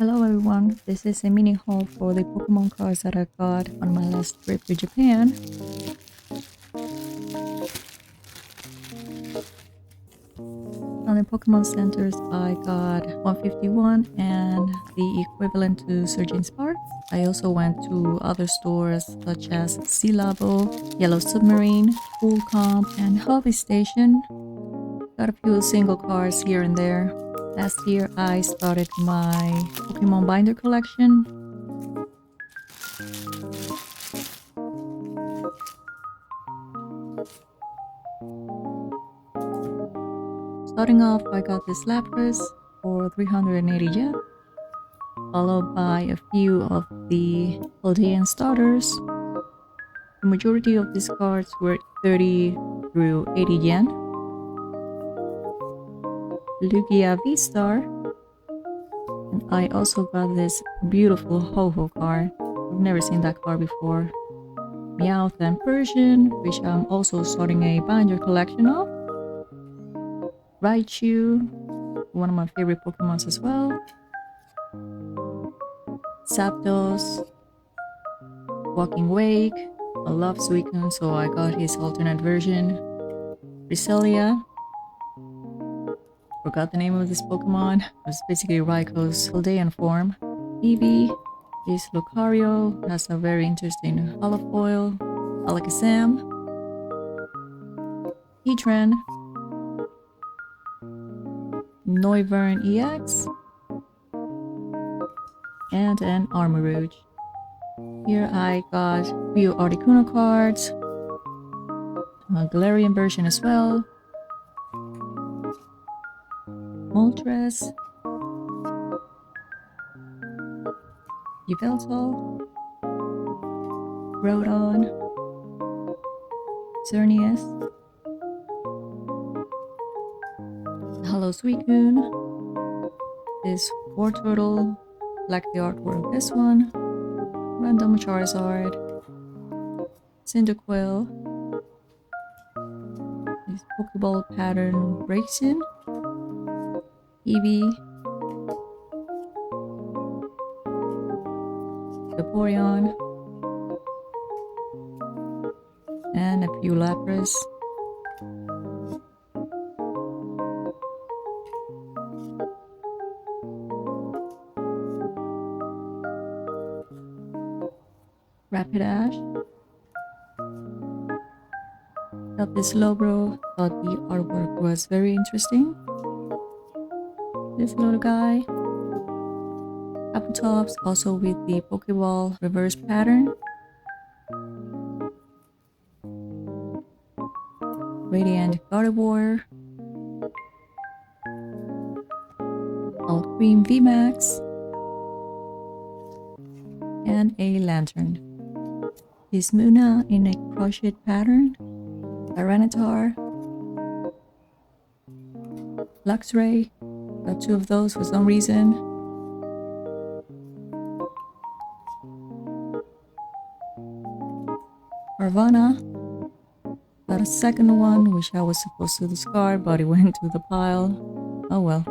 Hello everyone, this is a mini haul for the Pokemon cards that I got on my last trip to Japan. On the Pokemon centers I got 151 and the equivalent to Surgeon Sparks. I also went to other stores such as Sea Labo, Yellow Submarine, Full Comp, and Hobby Station. Got a few single cards here and there. Last year I started my Pokemon binder collection. Starting off, I got this Lapras for 380 yen, followed by a few of the Paldean starters. The majority of these cards were 30 through 80 yen. Lugia V-Star, and I also got this beautiful Ho-Ho card. I've never seen that card before. Meowth and Persian, which I'm also starting a binder collection of. Raichu, one of my favorite Pokemons as well. Zapdos, Walking Wake. I love Suicune, so I got his alternate version. Cresselia. Forgot the name of this Pokemon. It was basically Raikou Paldean form. Eevee is Lucario. Has a very interesting holofoil. Alakazam. Heatran. Noivern EX. And an Armarouge. Here I got a few Articuno cards. A Galarian version as well. Moltres, Yveltal, Groudon, Xerneas, Hello Suicune, this War Turtle, like the artwork of this one, Random Charizard, Cyndaquil, this Pokeball pattern breaks in, Eevee, Vaporeon, and a few Lapras. Rapidash. Got this Slowbro, thought the artwork was very interesting. This little guy. Appletops, also with the Pokeball reverse pattern. Radiant Gardevoir. Alt Cream VMAX. And a Lantern. This Muna in a crochet pattern. Tyranitar. Luxray. Got two of those for some reason. Arvana. Got a second one, which I was supposed to discard, but it went to the pile. Oh well.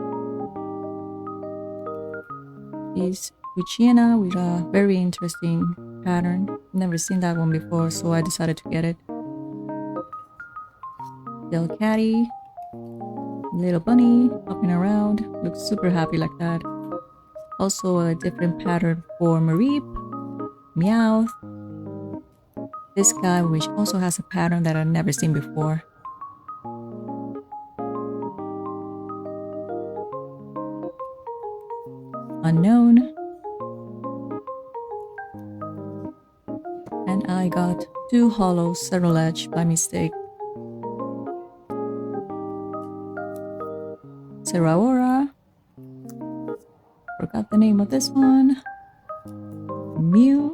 Is Luciana with a very interesting pattern. Never seen that one before, so I decided to get it. Delcatty. Little bunny hopping around, looks super happy like that. Also a different pattern for Mareep, Meowth. This guy, which also has a pattern that I've never seen before. Unknown. And I got two holo Cerulege by mistake. Seraora. Forgot the name of this one. Mew.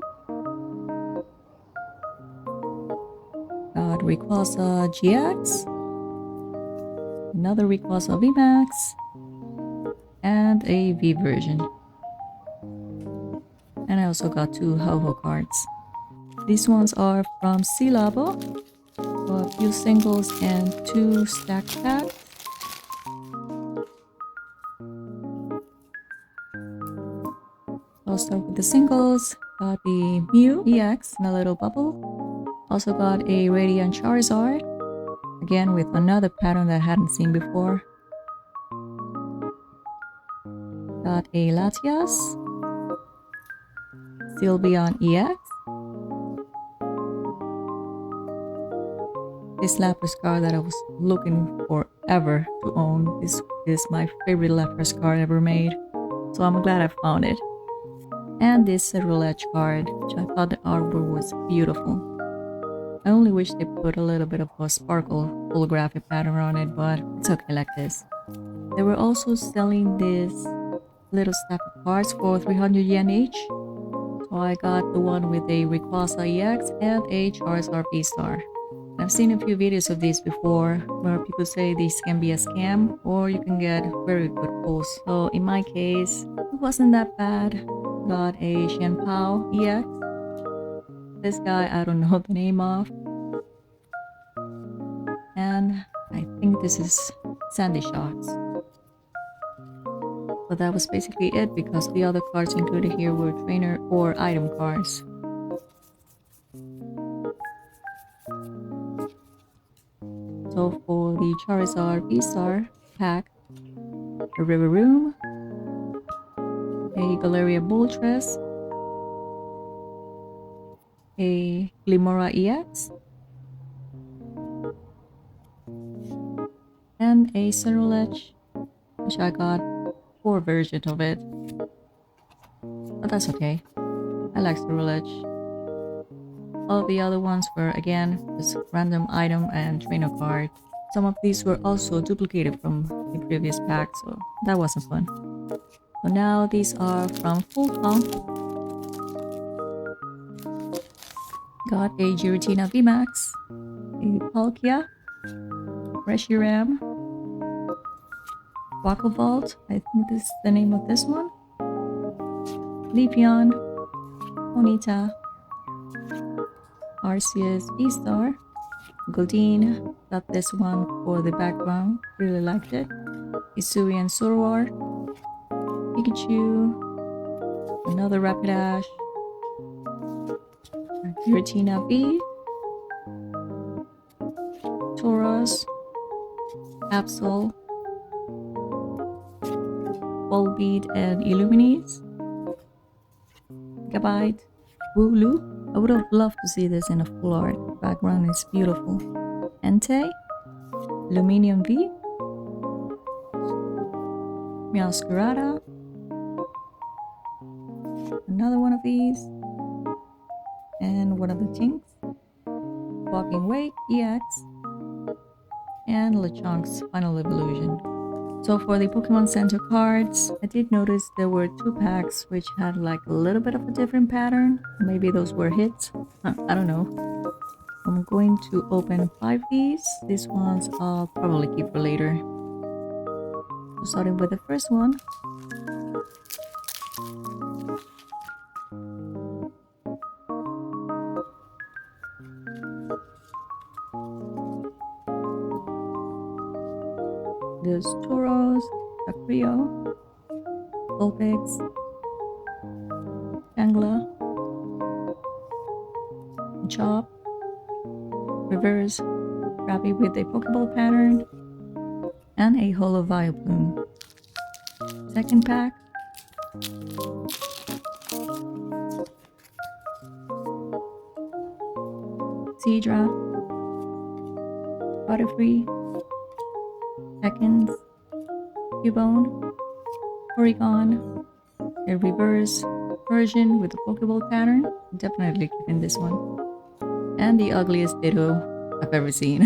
Got Rayquaza GX. Another Rayquaza VMAX. And a V version. And I also got two Ho-Ho cards. These ones are from Sea Labo. So a few singles and two stacked packs. I'll start with the singles. Got the Mew EX in a little bubble. Also got a Radiant Charizard, again with another pattern that I hadn't seen before. Got a Latias, Sylveon EX. This Lapras card that I was looking forever to own. This is my favorite Lapras card ever made, so I'm glad I found it. And this Roulette card, which I thought the artwork was beautiful. I only wish they put a little bit of a sparkle holographic pattern on it, but it's okay like this. They were also selling this little stack of cards for 300 yen each. So I got the one with a Rayquaza EX and a Charizard V-Star. I've seen a few videos of these before where people say these can be a scam or you can get very good pulls. So in my case, it wasn't that bad. Got a Xianpao EX. This guy I don't know the name of. And I think this is Sandy Shots. But that was basically it because the other cards included here were trainer or item cards. So for the Charizard V-Star pack, a Rivaroom, a Galeria Boltress, a Glimora EX, and a Cerulege, which I got 4 versions of it. But that's okay. I like Cerulege. All the other ones were again just random item and trainer card. Some of these were also duplicated from the previous pack, so that wasn't fun. So now these are from Full Comp. Got a Giratina VMAX, a Palkia, Reshiram, Wacko Vault, I think this is the name of this one, Leafeon, Ponyta, Arceus V-Star, Goldeen, got this one for the background, really liked it, Hisuian Zoroark, Pikachu, another Rapidash, Giratina V, Tauros, Absol, Volbeat and Illuminate, Gabite, Wooloo. I would have loved to see this in a full art. The background is beautiful. Entei, Luminium V, Meowscarada, another one of these, and one of the Tinks, Walking Wake EX, and Lechonk's Final Evolution. So for the Pokemon Center cards, I did notice there were 2 packs which had like a little bit of a different pattern. Maybe those were hits. I don't know. I'm going to open 5 of these. These ones I'll probably keep for later. So starting with the first one. There's Tauros, Dacrio, Vulpix, Tangela, Chop, Reverse, Scrappy with a Pokeball pattern, and a Holo Vileplume. Second pack. Seadra, Butterfree, Ekans, Cubone, Porygon, a reverse version with a Pokeball pattern. Definitely keeping this one. And the ugliest Ditto I've ever seen.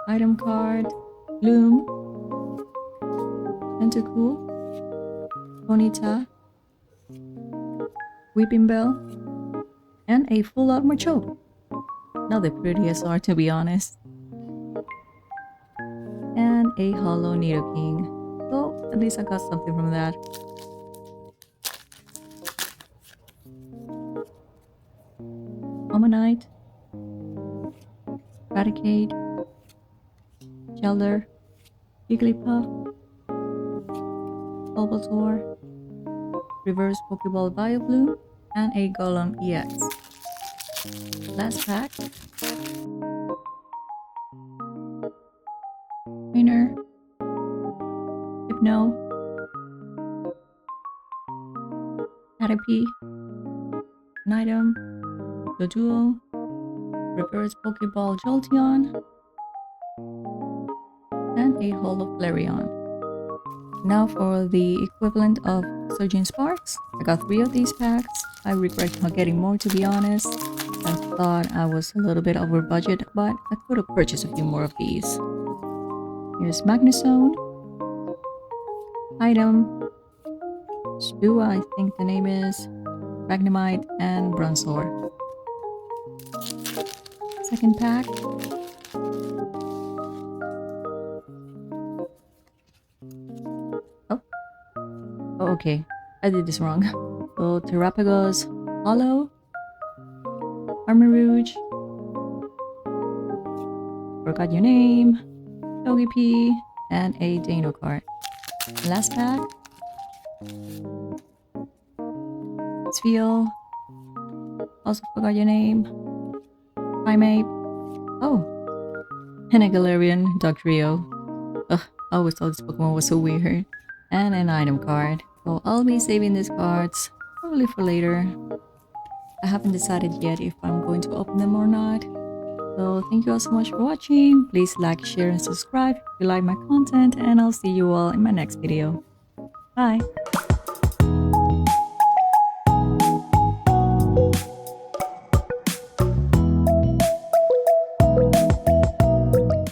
Item card, Bloom, Tentacool, Ponyta, Weeping Bell, and a full art Machoke. Not the prettiest art, to be honest. And a Hollow Nidoking. So at least I got something from that. Omanyte, Raticate, Shelter, Jigglypuff, Bulbasaur, Reverse Pokeball Vileplume, and a Golem EX. Last pack. Trainer, Hypno, Caterpie, an item, the Duo, Reverse Pokeball Jolteon, and a Holo Flareon. Now for the equivalent of Surging Sparks. I got 3 of these packs. I regret not getting more, to be honest. I thought I was a little bit over budget, but I could have purchased a few more of these. Here's Magnezone, item, Spua, I think the name is, Magnemite, and Bronzor. Second pack. Oh, okay. I did this wrong. So, Terrapagos, Hollow, Armarouge, Forgot Your Name, Togepi, and a Dino card. Last pack. Spheal, also Forgot Your Name, Primate, oh, and a Galarian Dugtrio. Ugh, I always thought this Pokemon was so weird. And an item card. So I'll be saving these cards probably for later. I haven't decided yet if I'm going to open them or not. So thank you all so much for watching. Please like, share, and subscribe if you like my content, and I'll see you all in my next video. Bye!